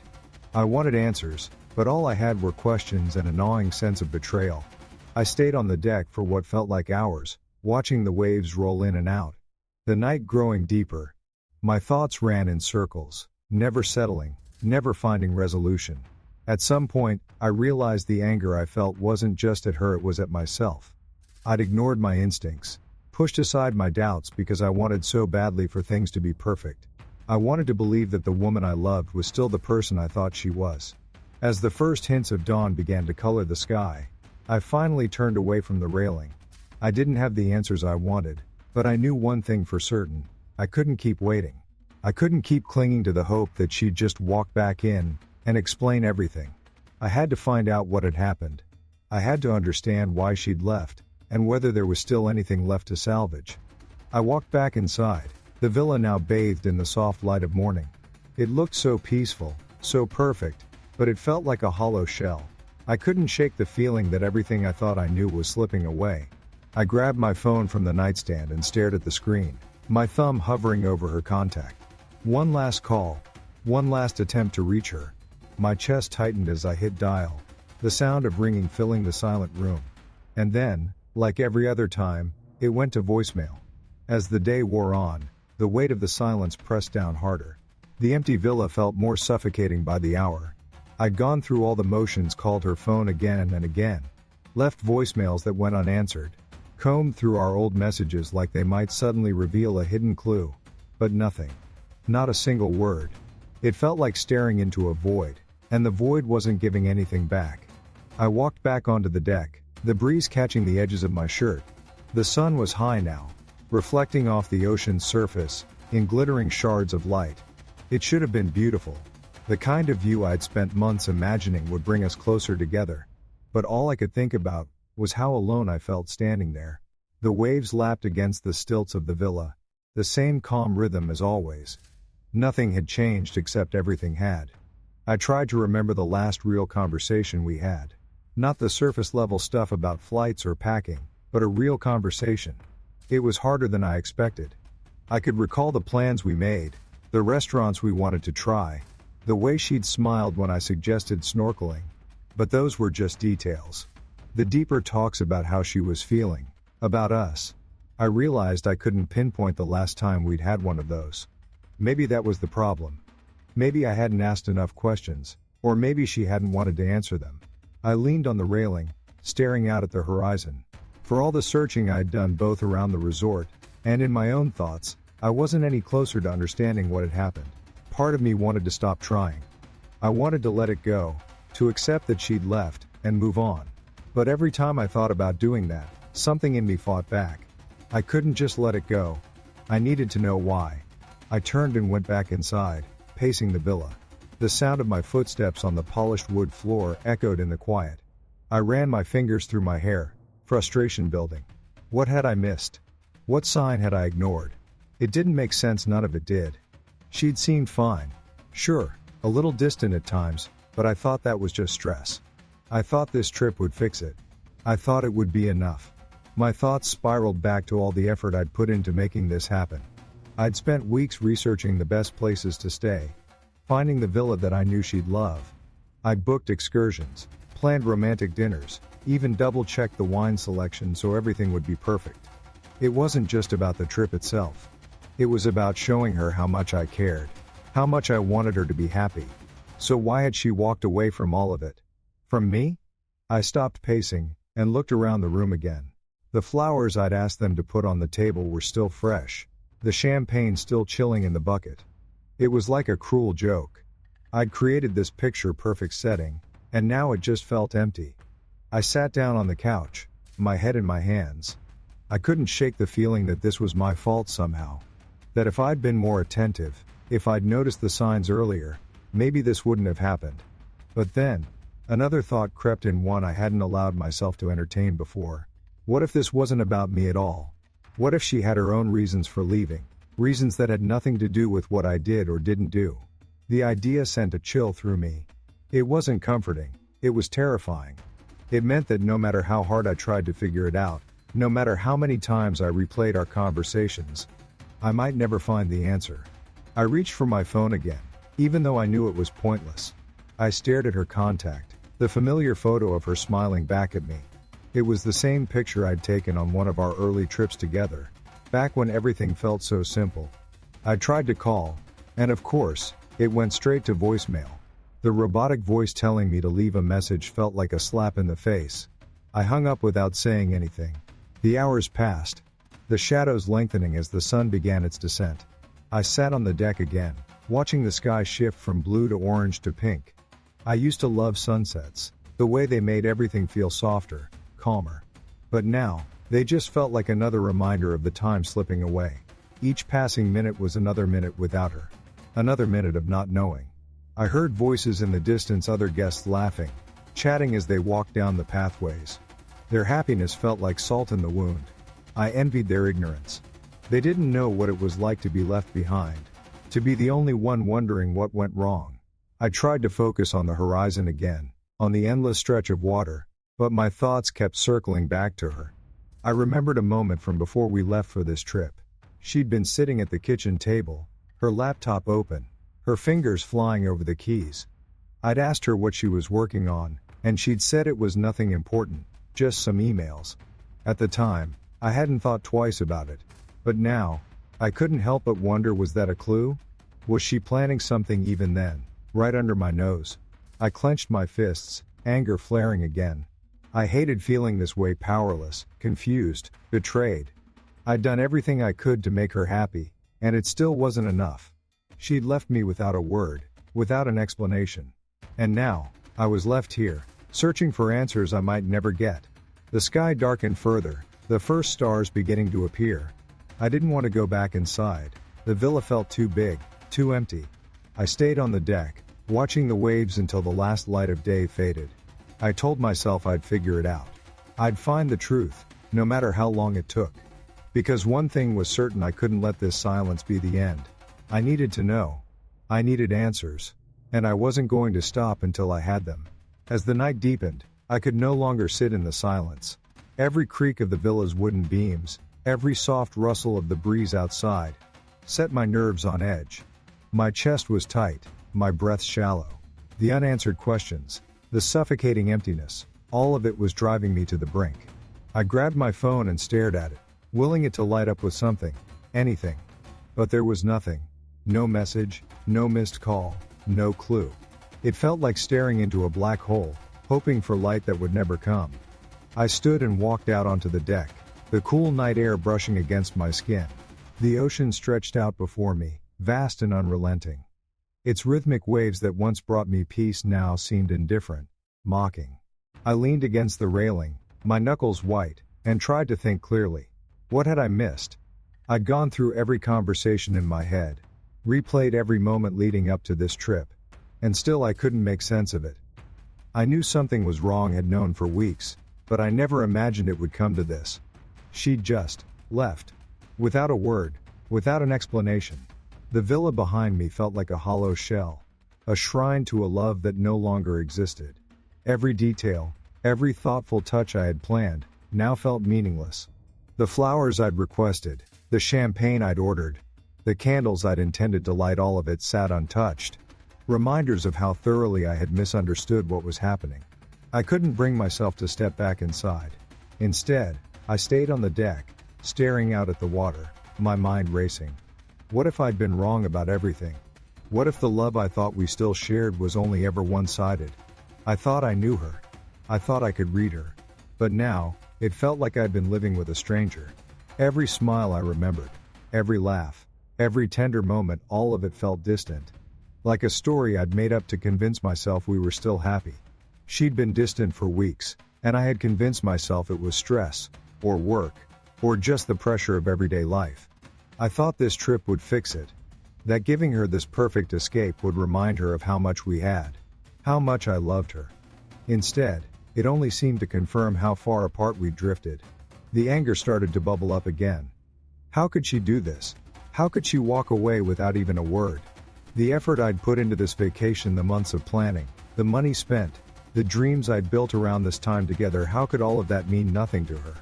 I wanted answers, but all I had were questions and a gnawing sense of betrayal. I stayed on the deck for what felt like hours, watching the waves roll in and out. The night growing deeper. My thoughts ran in circles, never settling, never finding resolution. At some point, I realized the anger I felt wasn't just at her, it was at myself. I'd ignored my instincts, pushed aside my doubts because I wanted so badly for things to be perfect. I wanted to believe that the woman I loved was still the person I thought she was. As the first hints of dawn began to color the sky, I finally turned away from the railing. I didn't have the answers I wanted, but I knew one thing for certain: I couldn't keep waiting. I couldn't keep clinging to the hope that she'd just walk back in and explain everything. I had to find out what had happened. I had to understand why she'd left, and whether there was still anything left to salvage. I walked back inside, the villa now bathed in the soft light of morning. It looked so peaceful, so perfect, but it felt like a hollow shell. I couldn't shake the feeling that everything I thought I knew was slipping away. I grabbed my phone from the nightstand and stared at the screen, my thumb hovering over her contact. One last call, one last attempt to reach her. My chest tightened as I hit dial, the sound of ringing filling the silent room. And then, like every other time, it went to voicemail. As the day wore on, the weight of the silence pressed down harder. The empty villa felt more suffocating by the hour. I'd gone through all the motions, called her phone again and again, left voicemails that went unanswered, combed through our old messages like they might suddenly reveal a hidden clue. But nothing. Not a single word. It felt like staring into a void, and the void wasn't giving anything back. I walked back onto the deck, the breeze catching the edges of my shirt. The sun was high now, reflecting off the ocean's surface, in glittering shards of light. It should have been beautiful. The kind of view I'd spent months imagining would bring us closer together. But all I could think about was how alone I felt standing there. The waves lapped against the stilts of the villa. The same calm rhythm as always. Nothing had changed except everything had. I tried to remember the last real conversation we had. Not the surface level stuff about flights or packing, but a real conversation. It was harder than I expected. I could recall the plans we made, the restaurants we wanted to try, the way she'd smiled when I suggested snorkeling. But those were just details. The deeper talks about how she was feeling, about us. I realized I couldn't pinpoint the last time we'd had one of those. Maybe that was the problem. Maybe I hadn't asked enough questions, or maybe she hadn't wanted to answer them. I leaned on the railing, staring out at the horizon. For all the searching I'd done both around the resort and in my own thoughts, I wasn't any closer to understanding what had happened. Part of me wanted to stop trying. I wanted to let it go, to accept that she'd left, and move on. But every time I thought about doing that, something in me fought back. I couldn't just let it go. I needed to know why. I turned and went back inside, pacing the villa. The sound of my footsteps on the polished wood floor echoed in the quiet. I ran my fingers through my hair, frustration building. What had I missed? What sign had I ignored? It didn't make sense, none of it did. She'd seemed fine. Sure, a little distant at times, but I thought that was just stress. I thought this trip would fix it. I thought it would be enough. My thoughts spiraled back to all the effort I'd put into making this happen. I'd spent weeks researching the best places to stay, finding the villa that I knew she'd love. I'd booked excursions, planned romantic dinners, even double-checked the wine selection so everything would be perfect. It wasn't just about the trip itself. It was about showing her how much I cared, how much I wanted her to be happy. So why had she walked away from all of it? From me? I stopped pacing and looked around the room again. The flowers I'd asked them to put on the table were still fresh, the champagne still chilling in the bucket. It was like a cruel joke. I'd created this picture-perfect setting, and now it just felt empty. I sat down on the couch, my head in my hands. I couldn't shake the feeling that this was my fault somehow. That if I'd been more attentive, if I'd noticed the signs earlier, maybe this wouldn't have happened. But then, another thought crept in, one I hadn't allowed myself to entertain before. What if this wasn't about me at all? What if she had her own reasons for leaving, reasons that had nothing to do with what I did or didn't do? The idea sent a chill through me. It wasn't comforting, it was terrifying. It meant that no matter how hard I tried to figure it out, no matter how many times I replayed our conversations, I might never find the answer. I reached for my phone again, even though I knew it was pointless. I stared at her contact, the familiar photo of her smiling back at me. It was the same picture I'd taken on one of our early trips together, back when everything felt so simple. I tried to call, and of course, it went straight to voicemail. The robotic voice telling me to leave a message felt like a slap in the face. I hung up without saying anything. The hours passed, the shadows lengthening as the sun began its descent. I sat on the deck again, watching the sky shift from blue to orange to pink. I used to love sunsets, the way they made everything feel softer, calmer. But now, they just felt like another reminder of the time slipping away. Each passing minute was another minute without her. Another minute of not knowing. I heard voices in the distance, other guests laughing, chatting as they walked down the pathways. Their happiness felt like salt in the wound. I envied their ignorance. They didn't know what it was like to be left behind, to be the only one wondering what went wrong. I tried to focus on the horizon again, on the endless stretch of water, but my thoughts kept circling back to her. I remembered a moment from before we left for this trip. She'd been sitting at the kitchen table, her laptop open, her fingers flying over the keys. I'd asked her what she was working on, and she'd said it was nothing important, just some emails. At the time, I hadn't thought twice about it. But now, I couldn't help but wonder, was that a clue? Was she planning something even then, right under my nose? I clenched my fists, anger flaring again. I hated feeling this way, powerless, confused, betrayed. I'd done everything I could to make her happy, and it still wasn't enough. She'd left me without a word, without an explanation. And now, I was left here, searching for answers I might never get. The sky darkened further, the first stars beginning to appear. I didn't want to go back inside. The villa felt too big, too empty. I stayed on the deck, watching the waves until the last light of day faded. I told myself I'd figure it out. I'd find the truth, no matter how long it took. Because one thing was certain, I couldn't let this silence be the end. I needed to know. I needed answers. And I wasn't going to stop until I had them. As the night deepened, I could no longer sit in the silence. Every creak of the villa's wooden beams, every soft rustle of the breeze outside, set my nerves on edge. My chest was tight, my breath shallow. The unanswered questions, the suffocating emptiness, all of it was driving me to the brink. I grabbed my phone and stared at it, willing it to light up with something, anything. But there was nothing. No message, no missed call, no clue. It felt like staring into a black hole, hoping for light that would never come. I stood and walked out onto the deck, the cool night air brushing against my skin. The ocean stretched out before me, vast and unrelenting. Its rhythmic waves that once brought me peace now seemed indifferent, mocking. I leaned against the railing, my knuckles white, and tried to think clearly. What had I missed? I'd gone through every conversation in my head, replayed every moment leading up to this trip, and still I couldn't make sense of it. I knew something was wrong, had known for weeks, but I never imagined it would come to this. She'd just left. Without a word, without an explanation. The villa behind me felt like a hollow shell, a shrine to a love that no longer existed. Every detail, every thoughtful touch I had planned, now felt meaningless. The flowers I'd requested, the champagne I'd ordered, the candles I'd intended to light, all of it sat untouched. Reminders of how thoroughly I had misunderstood what was happening. I couldn't bring myself to step back inside. Instead, I stayed on the deck, staring out at the water, my mind racing. What if I'd been wrong about everything? What if the love I thought we still shared was only ever one-sided? I thought I knew her. I thought I could read her. But now, it felt like I'd been living with a stranger. Every smile I remembered, every laugh, every tender moment, all of it felt distant. Like a story I'd made up to convince myself we were still happy. She'd been distant for weeks, and I had convinced myself it was stress, or work, or just the pressure of everyday life. I thought this trip would fix it. That giving her this perfect escape would remind her of how much we had. How much I loved her. Instead, it only seemed to confirm how far apart we'd drifted. The anger started to bubble up again. How could she do this? How could she walk away without even a word? The effort I'd put into this vacation, the months of planning, the money spent, the dreams I'd built around this time together, how could all of that mean nothing to her?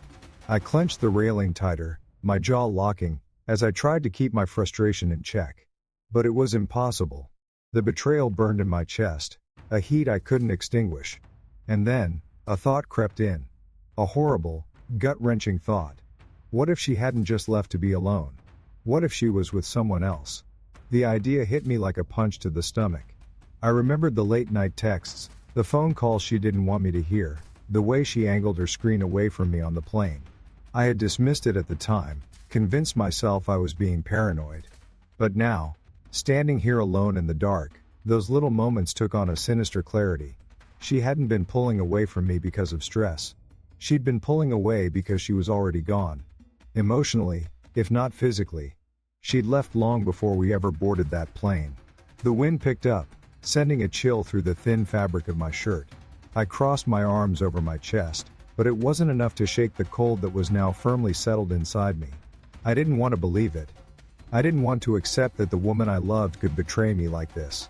I clenched the railing tighter, my jaw locking, as I tried to keep my frustration in check. But it was impossible. The betrayal burned in my chest, a heat I couldn't extinguish. And then, a thought crept in. A horrible, gut-wrenching thought. What if she hadn't just left to be alone? What if she was with someone else? The idea hit me like a punch to the stomach. I remembered the late-night texts, the phone calls she didn't want me to hear, the way she angled her screen away from me on the plane. I had dismissed it at the time, convinced myself I was being paranoid. But now, standing here alone in the dark, those little moments took on a sinister clarity. She hadn't been pulling away from me because of stress. She'd been pulling away because she was already gone. Emotionally, if not physically. She'd left long before we ever boarded that plane. The wind picked up, sending a chill through the thin fabric of my shirt. I crossed my arms over my chest, but it wasn't enough to shake the cold that was now firmly settled inside me. I didn't want to believe it. I didn't want to accept that the woman I loved could betray me like this.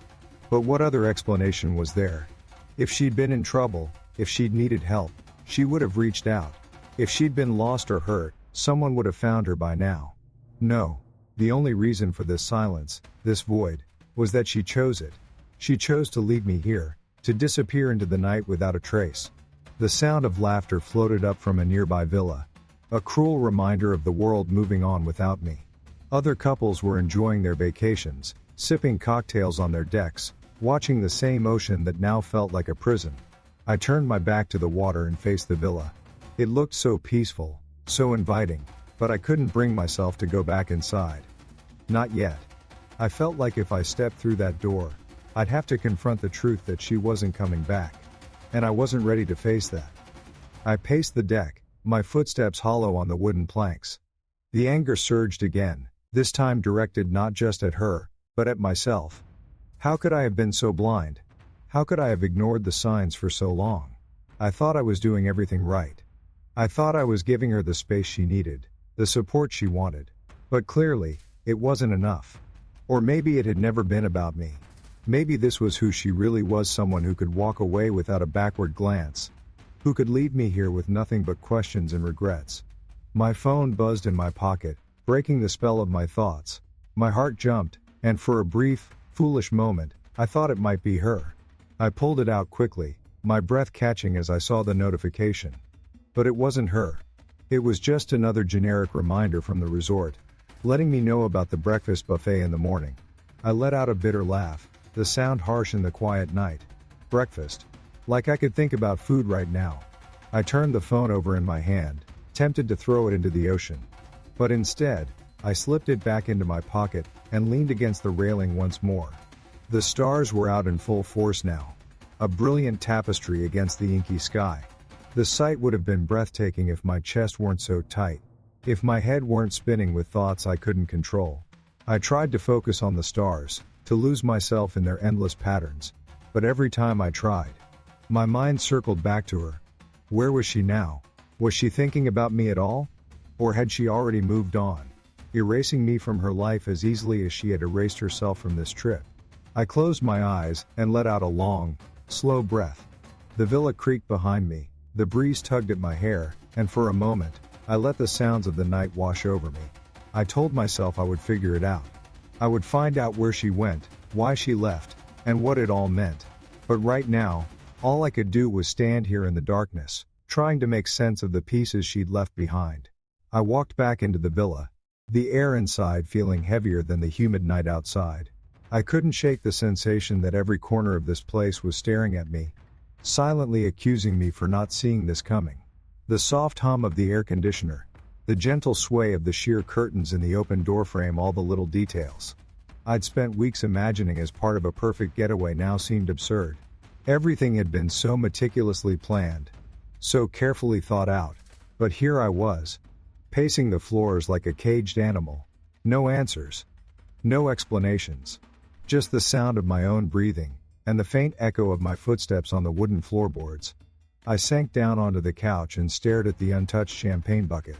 But what other explanation was there? If she'd been in trouble, if she'd needed help, she would have reached out. If she'd been lost or hurt, someone would have found her by now. No. The only reason for this silence, this void, was that she chose it. She chose to leave me here, to disappear into the night without a trace. The sound of laughter floated up from a nearby villa. A cruel reminder of the world moving on without me. Other couples were enjoying their vacations, sipping cocktails on their decks, watching the same ocean that now felt like a prison. I turned my back to the water and faced the villa. It looked so peaceful, so inviting, but I couldn't bring myself to go back inside. Not yet. I felt like if I stepped through that door, I'd have to confront the truth that she wasn't coming back. And I wasn't ready to face that. I paced the deck, my footsteps hollow on the wooden planks. The anger surged again, this time directed not just at her, but at myself. How could I have been so blind? How could I have ignored the signs for so long? I thought I was doing everything right. I thought I was giving her the space she needed, the support she wanted. But clearly, it wasn't enough. Or maybe it had never been about me. Maybe this was who she really was, someone who could walk away without a backward glance. Who could leave me here with nothing but questions and regrets. My phone buzzed in my pocket, breaking the spell of my thoughts. My heart jumped, and for a brief, foolish moment, I thought it might be her. I pulled it out quickly, my breath catching as I saw the notification. But it wasn't her. It was just another generic reminder from the resort, letting me know about the breakfast buffet in the morning. I let out a bitter laugh, the sound harsh in the quiet night. Breakfast. Like I could think about food right now. I turned the phone over in my hand, tempted to throw it into the ocean. But instead, I slipped it back into my pocket and leaned against the railing once more. The stars were out in full force now. A brilliant tapestry against the inky sky. The sight would have been breathtaking if my chest weren't so tight. If my head weren't spinning with thoughts I couldn't control. I tried to focus on the stars, to lose myself in their endless patterns. But every time I tried, my mind circled back to her. Where was she now? Was she thinking about me at all? Or had she already moved on, erasing me from her life as easily as she had erased herself from this trip? I closed my eyes and let out a long, slow breath. The villa creaked behind me, the breeze tugged at my hair, and for a moment, I let the sounds of the night wash over me. I told myself I would figure it out. I would find out where she went, why she left, and what it all meant. But right now, all I could do was stand here in the darkness, trying to make sense of the pieces she'd left behind. I walked back into the villa, the air inside feeling heavier than the humid night outside. I couldn't shake the sensation that every corner of this place was staring at me, silently accusing me for not seeing this coming. The soft hum of the air conditioner, the gentle sway of the sheer curtains in the open doorframe, all the little details I'd spent weeks imagining as part of a perfect getaway now seemed absurd. Everything had been so meticulously planned, so carefully thought out, but here I was, pacing the floors like a caged animal. No answers, no explanations, just the sound of my own breathing, and the faint echo of my footsteps on the wooden floorboards. I sank down onto the couch and stared at the untouched champagne bucket.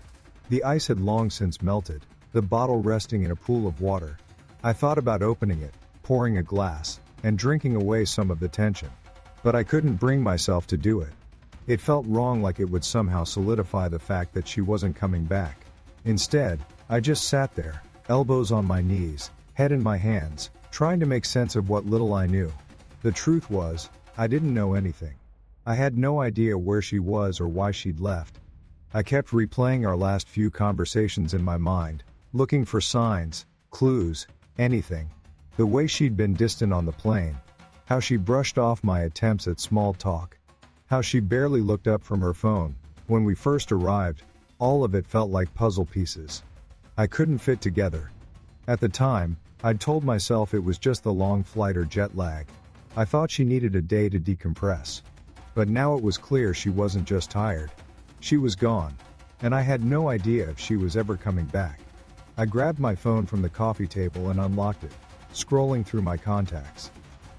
The ice had long since melted, the bottle resting in a pool of water. I thought about opening it, pouring a glass, and drinking away some of the tension. But I couldn't bring myself to do it. It felt wrong, like it would somehow solidify the fact that she wasn't coming back. Instead, I just sat there, elbows on my knees, head in my hands, trying to make sense of what little I knew. The truth was, I didn't know anything. I had no idea where she was or why she'd left. I kept replaying our last few conversations in my mind, looking for signs, clues, anything. The way she'd been distant on the plane, how she brushed off my attempts at small talk, how she barely looked up from her phone when we first arrived. All of it felt like puzzle pieces I couldn't fit together. At the time, I'd told myself it was just the long flight or jet lag. I thought she needed a day to decompress. But now it was clear she wasn't just tired. She was gone, and I had no idea if she was ever coming back. I grabbed my phone from the coffee table and unlocked it, scrolling through my contacts.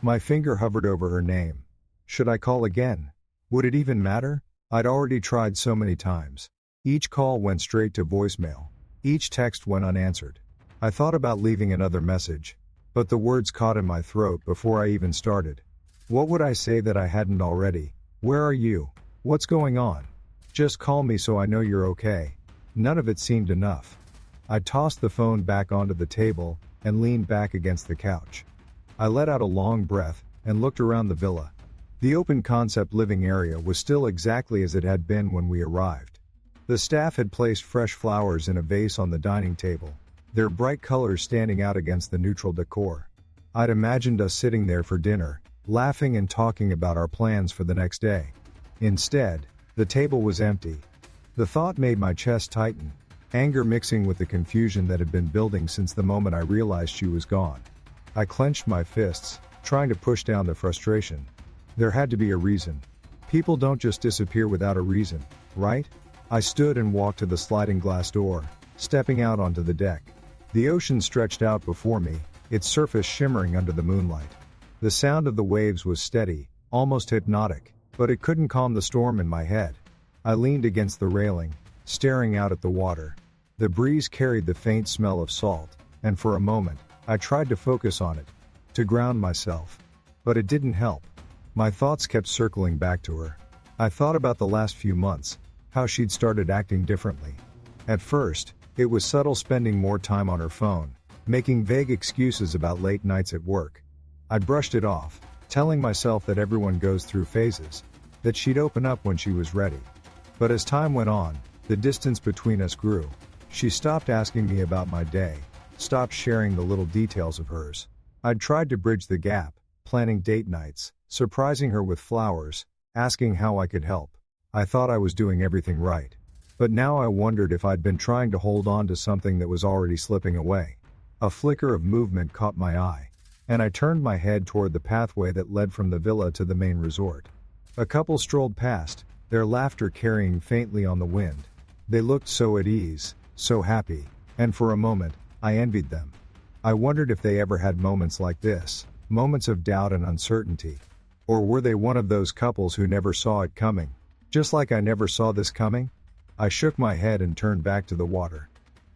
My finger hovered over her name. Should I call again? Would it even matter? I'd already tried so many times. Each call went straight to voicemail. Each text went unanswered. I thought about leaving another message, but the words caught in my throat before I even started. What would I say that I hadn't already? Where are you? What's going on? Just call me so I know you're okay. None of it seemed enough. I tossed the phone back onto the table and leaned back against the couch. I let out a long breath and looked around the villa. The open concept living area was still exactly as it had been when we arrived. The staff had placed fresh flowers in a vase on the dining table, their bright colors standing out against the neutral decor. I'd imagined us sitting there for dinner, laughing and talking about our plans for the next day. Instead, the table was empty. The thought made my chest tighten, anger mixing with the confusion that had been building since the moment I realized she was gone. I clenched my fists, trying to push down the frustration. There had to be a reason. People don't just disappear without a reason, right? I stood and walked to the sliding glass door, stepping out onto the deck. The ocean stretched out before me, its surface shimmering under the moonlight. The sound of the waves was steady, almost hypnotic, but it couldn't calm the storm in my head. I leaned against the railing, staring out at the water. The breeze carried the faint smell of salt, and for a moment, I tried to focus on it, to ground myself. But it didn't help. My thoughts kept circling back to her. I thought about the last few months, how she'd started acting differently. At first, it was subtle, spending more time on her phone, making vague excuses about late nights at work. I brushed it off, telling myself that everyone goes through phases, that she'd open up when she was ready. But as time went on, the distance between us grew. She stopped asking me about my day, stopped sharing the little details of hers. I'd tried to bridge the gap, planning date nights, surprising her with flowers, asking how I could help. I thought I was doing everything right. But now I wondered if I'd been trying to hold on to something that was already slipping away. A flicker of movement caught my eye, and I turned my head toward the pathway that led from the villa to the main resort. A couple strolled past, their laughter carrying faintly on the wind. They looked so at ease, so happy, and for a moment, I envied them. I wondered if they ever had moments like this, moments of doubt and uncertainty. Or were they one of those couples who never saw it coming, just like I never saw this coming? I shook my head and turned back to the water.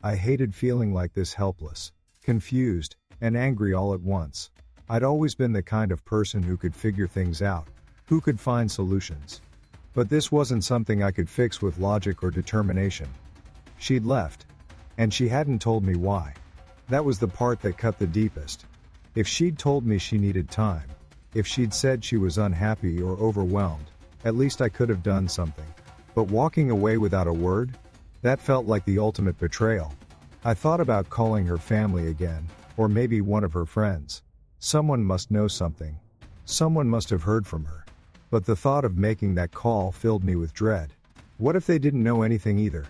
I hated feeling like this, helpless, confused, and angry all at once. I'd always been the kind of person who could figure things out, who could find solutions. But this wasn't something I could fix with logic or determination. She'd left, and she hadn't told me why. That was the part that cut the deepest. If she'd told me she needed time, if she'd said she was unhappy or overwhelmed, at least I could have done something. But walking away without a word? That felt like the ultimate betrayal. I thought about calling her family again, or maybe one of her friends. Someone must know something. Someone must have heard from her. But the thought of making that call filled me with dread. What if they didn't know anything either?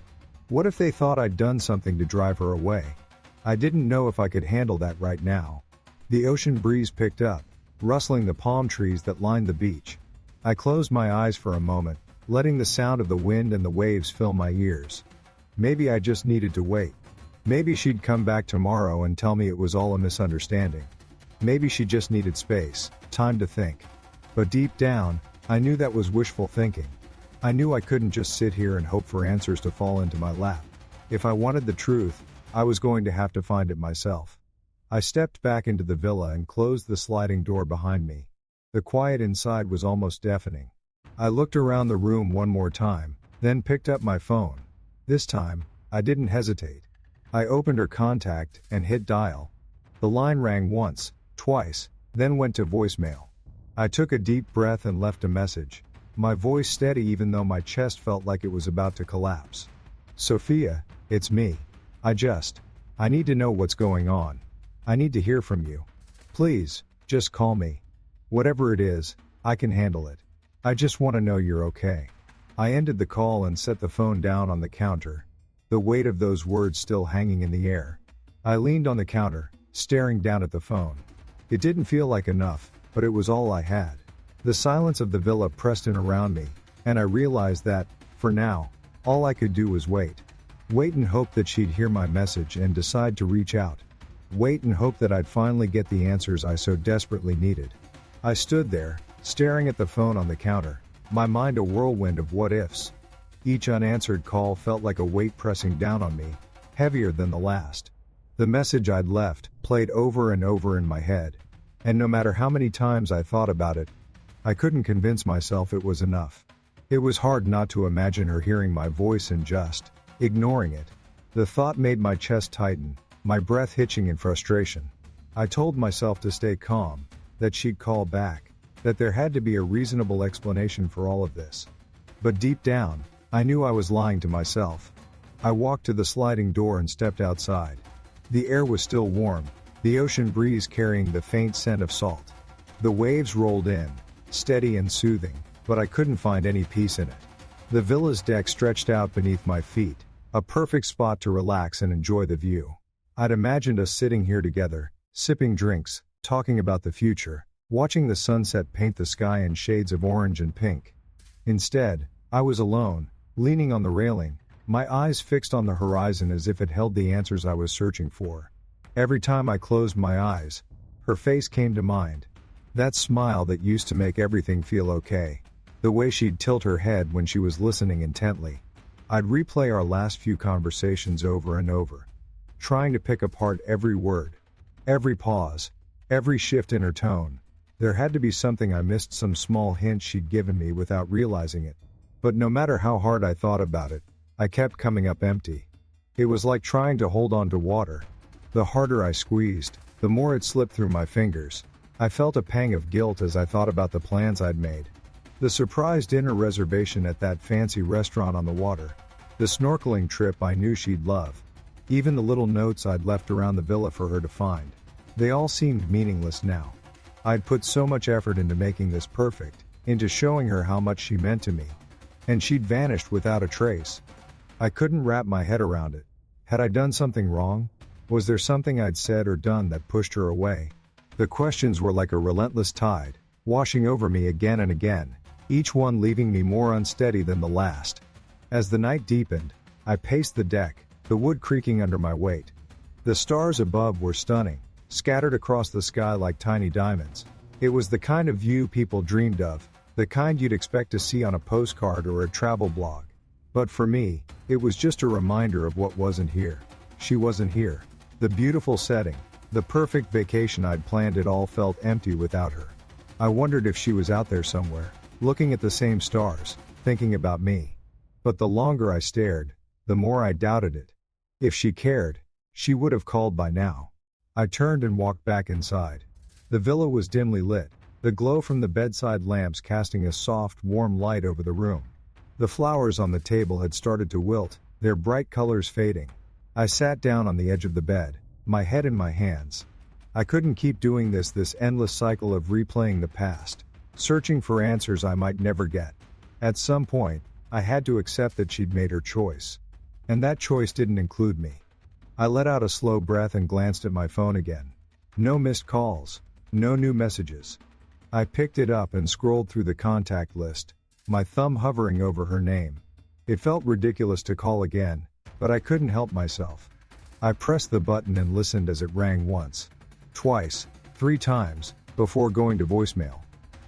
What if they thought I'd done something to drive her away? I didn't know if I could handle that right now. The ocean breeze picked up, rustling the palm trees that lined the beach. I closed my eyes for a moment, letting the sound of the wind and the waves fill my ears. Maybe I just needed to wait. Maybe she'd come back tomorrow and tell me it was all a misunderstanding. Maybe she just needed space, time to think. But deep down, I knew that was wishful thinking. I knew I couldn't just sit here and hope for answers to fall into my lap. If I wanted the truth, I was going to have to find it myself. I stepped back into the villa and closed the sliding door behind me. The quiet inside was almost deafening. I looked around the room one more time, then picked up my phone. This time, I didn't hesitate. I opened her contact and hit dial. The line rang once, twice, then went to voicemail. I took a deep breath and left a message, my voice steady even though my chest felt like it was about to collapse. Sophia, it's me. I need to know what's going on. I need to hear from you. Please, just call me. Whatever it is, I can handle it. I just want to know you're okay. I ended the call and set the phone down on the counter, the weight of those words still hanging in the air. I leaned on the counter, staring down at the phone. It didn't feel like enough, but it was all I had. The silence of the villa pressed in around me, and I realized that, for now, all I could do was wait. Wait and hope that she'd hear my message and decide to reach out. Wait and hope that I'd finally get the answers I so desperately needed. I stood there, staring at the phone on the counter, my mind a whirlwind of what-ifs. Each unanswered call felt like a weight pressing down on me, heavier than the last. The message I'd left played over and over in my head, and no matter how many times I thought about it, I couldn't convince myself it was enough. It was hard not to imagine her hearing my voice and just ignoring it. The thought made my chest tighten, my breath hitching in frustration. I told myself to stay calm, that she'd call back, that there had to be a reasonable explanation for all of this. But deep down, I knew I was lying to myself. I walked to the sliding door and stepped outside. The air was still warm, the ocean breeze carrying the faint scent of salt. The waves rolled in, steady and soothing, but I couldn't find any peace in it. The villa's deck stretched out beneath my feet, a perfect spot to relax and enjoy the view. I'd imagined us sitting here together, sipping drinks, talking about the future, watching the sunset paint the sky in shades of orange and pink. Instead, I was alone, leaning on the railing, my eyes fixed on the horizon as if it held the answers I was searching for. Every time I closed my eyes, her face came to mind. That smile that used to make everything feel okay. The way she'd tilt her head when she was listening intently. I'd replay our last few conversations over and over, trying to pick apart every word, every pause, every shift in her tone. There had to be something I missed, some small hint she'd given me without realizing it. But no matter how hard I thought about it, I kept coming up empty. It was like trying to hold on to water. The harder I squeezed, the more it slipped through my fingers. I felt a pang of guilt as I thought about the plans I'd made. The surprise dinner reservation at that fancy restaurant on the water. The snorkeling trip I knew she'd love. Even the little notes I'd left around the villa for her to find. They all seemed meaningless now. I'd put so much effort into making this perfect, into showing her how much she meant to me. And she'd vanished without a trace. I couldn't wrap my head around it. Had I done something wrong? Was there something I'd said or done that pushed her away? The questions were like a relentless tide, washing over me again and again, each one leaving me more unsteady than the last. As the night deepened, I paced the deck, the wood creaking under my weight. The stars above were stunning, scattered across the sky like tiny diamonds. It was the kind of view people dreamed of, the kind you'd expect to see on a postcard or a travel blog. But for me, it was just a reminder of what wasn't here. She wasn't here. The beautiful setting, the perfect vacation I'd planned, it all felt empty without her. I wondered if she was out there somewhere, looking at the same stars, thinking about me. But the longer I stared, the more I doubted it. If she cared, she would have called by now. I turned and walked back inside. The villa was dimly lit, the glow from the bedside lamps casting a soft, warm light over the room. The flowers on the table had started to wilt, their bright colors fading. I sat down on the edge of the bed, my head in my hands. I couldn't keep doing this endless cycle of replaying the past, searching for answers I might never get. At some point, I had to accept that she'd made her choice. And that choice didn't include me. I let out a slow breath and glanced at my phone again. No missed calls, no new messages. I picked it up and scrolled through the contact list, my thumb hovering over her name. It felt ridiculous to call again, but I couldn't help myself. I pressed the button and listened as it rang once, twice, 3 times, before going to voicemail.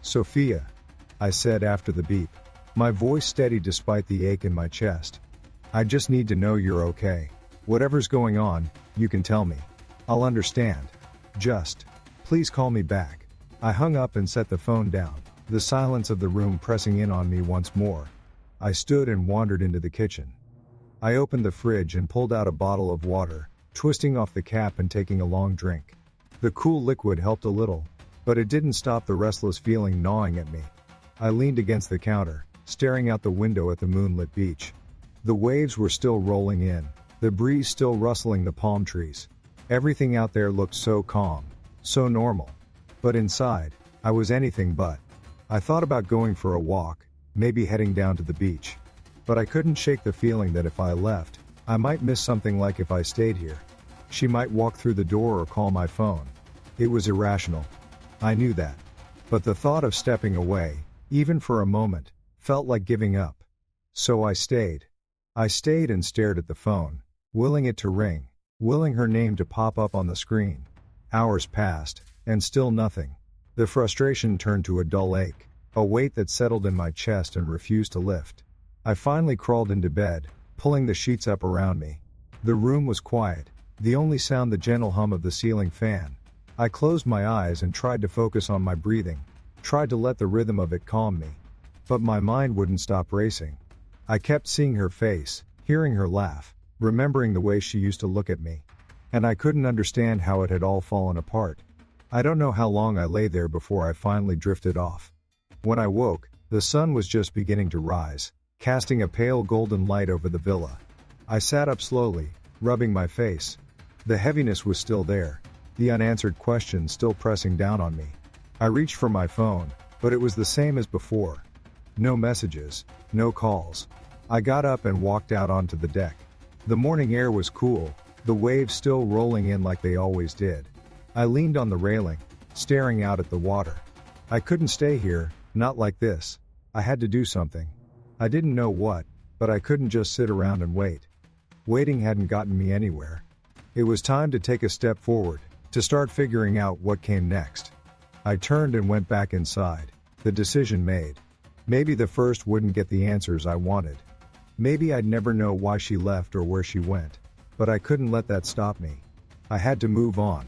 "Sophia," I said after the beep, my voice steady despite the ache in my chest. "I just need to know you're okay. Whatever's going on, you can tell me. I'll understand. Just, please call me back." I hung up and set the phone down, the silence of the room pressing in on me once more. I stood and wandered into the kitchen. I opened the fridge and pulled out a bottle of water, twisting off the cap and taking a long drink. The cool liquid helped a little, but it didn't stop the restless feeling gnawing at me. I leaned against the counter, staring out the window at the moonlit beach. The waves were still rolling in, the breeze still rustling the palm trees. Everything out there looked so calm, so normal. But inside, I was anything but. I thought about going for a walk, maybe heading down to the beach. But I couldn't shake the feeling that if I left, I might miss something, like if I stayed here. She might walk through the door or call my phone. It was irrational. I knew that. But the thought of stepping away, even for a moment, felt like giving up. So I stayed. I stayed and stared at the phone, willing it to ring, willing her name to pop up on the screen. Hours passed, and still nothing. The frustration turned to a dull ache, a weight that settled in my chest and refused to lift. I finally crawled into bed, pulling the sheets up around me. The room was quiet, the only sound the gentle hum of the ceiling fan. I closed my eyes and tried to focus on my breathing, tried to let the rhythm of it calm me. But my mind wouldn't stop racing. I kept seeing her face, hearing her laugh, remembering the way she used to look at me. And I couldn't understand how it had all fallen apart. I don't know how long I lay there before I finally drifted off. When I woke, the sun was just beginning to rise, casting a pale golden light over the villa. I sat up slowly, rubbing my face. The heaviness was still there, the unanswered questions still pressing down on me. I reached for my phone, but it was the same as before. No messages, no calls. I got up and walked out onto the deck. The morning air was cool, the waves still rolling in like they always did. I leaned on the railing, staring out at the water. I couldn't stay here, not like this. I had to do something. I didn't know what, but I couldn't just sit around and wait. Waiting hadn't gotten me anywhere. It was time to take a step forward, to start figuring out what came next. I turned and went back inside, the decision made. Maybe the first wouldn't get the answers I wanted. Maybe I'd never know why she left or where she went. But I couldn't let that stop me. I had to move on.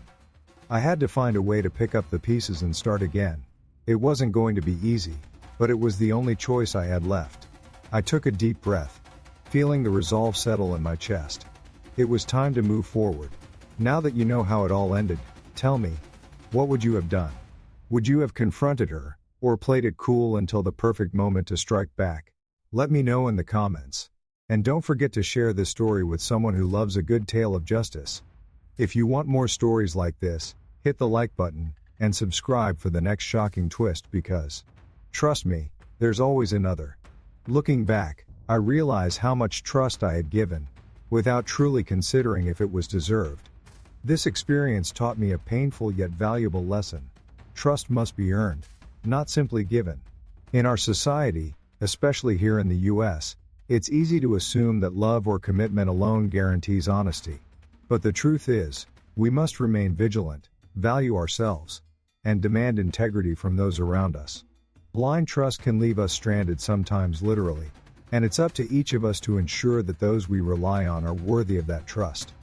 I had to find a way to pick up the pieces and start again. It wasn't going to be easy, but it was the only choice I had left. I took a deep breath, feeling the resolve settle in my chest. It was time to move forward. Now that you know how it all ended, tell me, what would you have done? Would you have confronted her, or played it cool until the perfect moment to strike back? Let me know in the comments. And don't forget to share this story with someone who loves a good tale of justice. If you want more stories like this, hit the like button, and subscribe for the next shocking twist because, trust me, there's always another. Looking back, I realize how much trust I had given, without truly considering if it was deserved. This experience taught me a painful yet valuable lesson. Trust must be earned, not simply given. In our society, especially here in the US, it's easy to assume that love or commitment alone guarantees honesty. But the truth is, we must remain vigilant, value ourselves, and demand integrity from those around us. Blind trust can leave us stranded, sometimes literally, and it's up to each of us to ensure that those we rely on are worthy of that trust.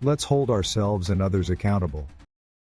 Let's hold ourselves and others accountable,